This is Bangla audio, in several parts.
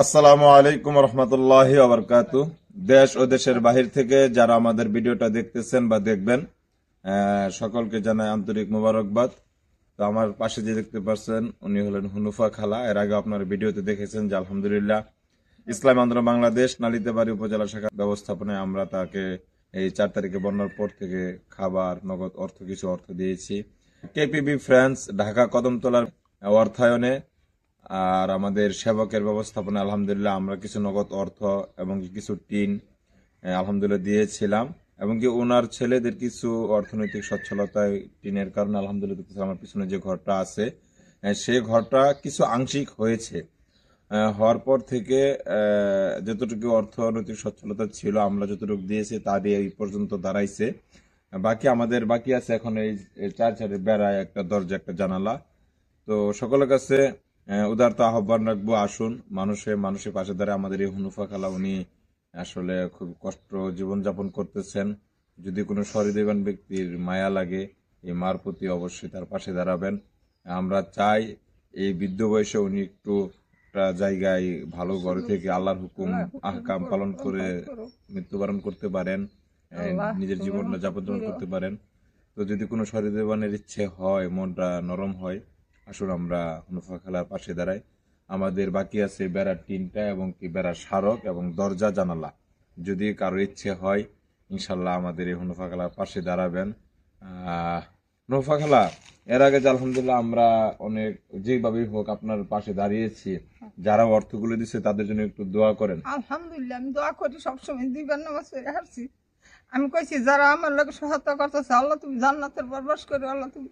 আসসালামু আলাইকুম রহমতুল্লাহি ওয়া বারাকাতুহু। দেশ ও দেশের বাহির থেকে যারা আমাদের ভিডিওটা দেখতেছেন বা দেখবেন, সকলকে জানাই আন্তরিক মোবারকবাদ। তো আমার পাশে যে দেখতে পাচ্ছেন উনি হলেন হুনুফা খালা। এর আগে আপনার ভিডিওতে দেখেছেন যে আলহামদুলিল্লাহ ইসলামী আন্দোলন বাংলাদেশ নালিতাবাড়ী উপজেলা শাখা ব্যবস্থাপনায় আমরা তাকে এই 4 তারিখে বন্যার পর থেকে খাবার, নগদ কিছু অর্থ দিয়েছি। কেপিবি ফ্রেন্ডস ঢাকা কদমতলার অর্থায়নে আর আমাদের সেবকের ব্যবস্থাপনা আলহামদুলিল্লাহ আমরা কিছু নগদ অর্থ এবং কিছু টিন আলহামদুলিল্লাহ দিয়েছিলাম, এবং কি ওনার ছেলেদের কিছু অর্থনৈতিক সচ্ছলতায় টিনের কারণে আলহামদুলিল্লাহ আমার পিছনে যে ঘরটা আছে সেই ঘরটা কিছু আংশিক হয়েছে। হওয়ার পর থেকে যতটুকু অর্থনৈতিক সচ্ছলতা ছিল আমরা যতটুকু দিয়েছি তা দিয়ে এই পর্যন্ত দাঁড়াইছে। আমাদের বাকি আছে এখন এই 4 বেড়ায় একটা দরজা, একটা জানালা। তো সকলের কাছে উদারতা আহ্বান রাখবো, আসুন মানুষের পাশে দাঁড়ায়। আমাদের এই হুনুফা খালা উনি আসলে খুব কষ্ট জীবনযাপন করতেছেন। যদি কোনো সহৃদয়বান ব্যক্তির মায়া লাগে এই মার প্রতি, অবশ্যই তার পাশে দাঁড়াবেন। আমরা চাই এই বৃদ্ধ বয়সে উনি একটু একটা জায়গায় ভালো ঘরে থেকে আল্লাহর হুকুম আহকাম পালন করে মৃত্যুবরণ করতে পারেন, নিজের জীবনটা যাপন করতে পারেন। তো যদি কোনো সহৃদয়বানের ইচ্ছে হয়, মনটা নরম হয়, আসুন আমরা হুনুফা খালার পাশে দাঁড়াই। আমাদের বাকি আছে বেড়ার টিনটা এবং কি বেড়ার স্মারক এবং দরজা জানালা। যদি কারোর ইচ্ছে হয় ইনশাল্লাহ আমাদের এই হুনুফা খালার পাশে দাঁড়াবেন। হুনুফা খালা, এর আগে যে আলহামদুলিল্লাহ আমরা অনেক যেভাবেই হোক আপনার পাশে দাঁড়িয়েছি, যারা অর্থগুলো দিচ্ছে তাদের জন্য একটু দোয়া করেন। আলহামদুলিল্লাহ আমি দোয়া করি, সবসময় দুইবার নামাজ পড়ে হারছি। আমি কইছি যারা আমার লোক সহায়তা করতেছে, আল্লাহ তুমি জান্নাতের পরবাস করো, আল্লাহ তুমি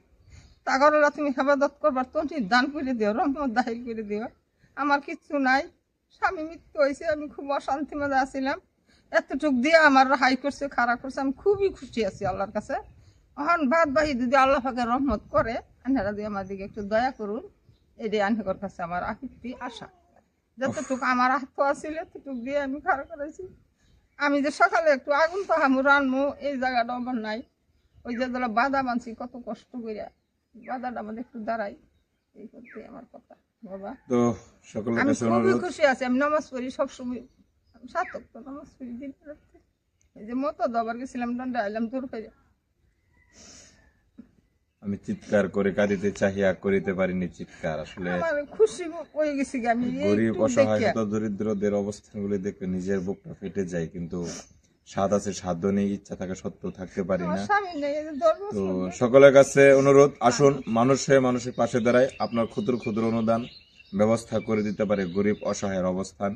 তাগররা তুমি হেফাজত করবার, তুমি দান করে দিও, রহমত দাখিল করে দিও। আমার কিচ্ছু নাই, স্বামী মৃত্যু হয়েছে, আমি খুব অশান্তি মধ্যে আছিলাম। এতটুক দিয়ে আমার হাই করছে, খারাপ করছে, আমি খুবই খুশি আছি আল্লাহর কাছে। এখন বাদ বাহি যদি আল্লাহ পাকে রহমত করে, আনহারা দিয়ে আমার দিকে একটু দয়া করুন, এটাই আনহার কাছে আমার আকিতি আশা। যতটুকু আমার হাত আছিল এতটুকু দিয়ে আমি খারাপ করেছি। আমি যে সকালে একটু আগুন পাহামু রানমু, এই জায়গাটা আমার নাই। ওই যে বাধা মানছি কত কষ্ট করিয়া, বাধাটা আমাদের একটু দাঁড়াই, এই করতে আমার কথা বাবা। তো সকলের আমি কাছে খুবই অনুরোধ, খুশি আছি, আমি নামাজ পড়ি সবসময়, আমি 7 ওয়াক্ত নামাজ পড়ি দিন রাত্রে। এই যে মতো দবার গেছিলাম, দণ্ডে আইলাম দূর করে। আমি চিৎকার করে কাঁদিতে চাহিয়া করিতে পারিনি চিৎকার। আসলে আমার খুশি হয়ে গেছি আমি গরিব, অসহায়, শত দরিদ্রদের অবস্থানগুলি দেখে নিজের বুকটা ফেটে যায়, কিন্তু স্বাদ আছে, সাধ্য নেই, ইচ্ছা থাকা সত্ত্বেও থাকতে পারি না। তো সকলের কাছে অনুরোধ, আসুন মানুষের পাশে দাঁড়ায়। আপনার ক্ষুদ্র ক্ষুদ্র অনুদান ব্যবস্থা করে দিতে পারে গরিব অসহায়ের অবস্থান।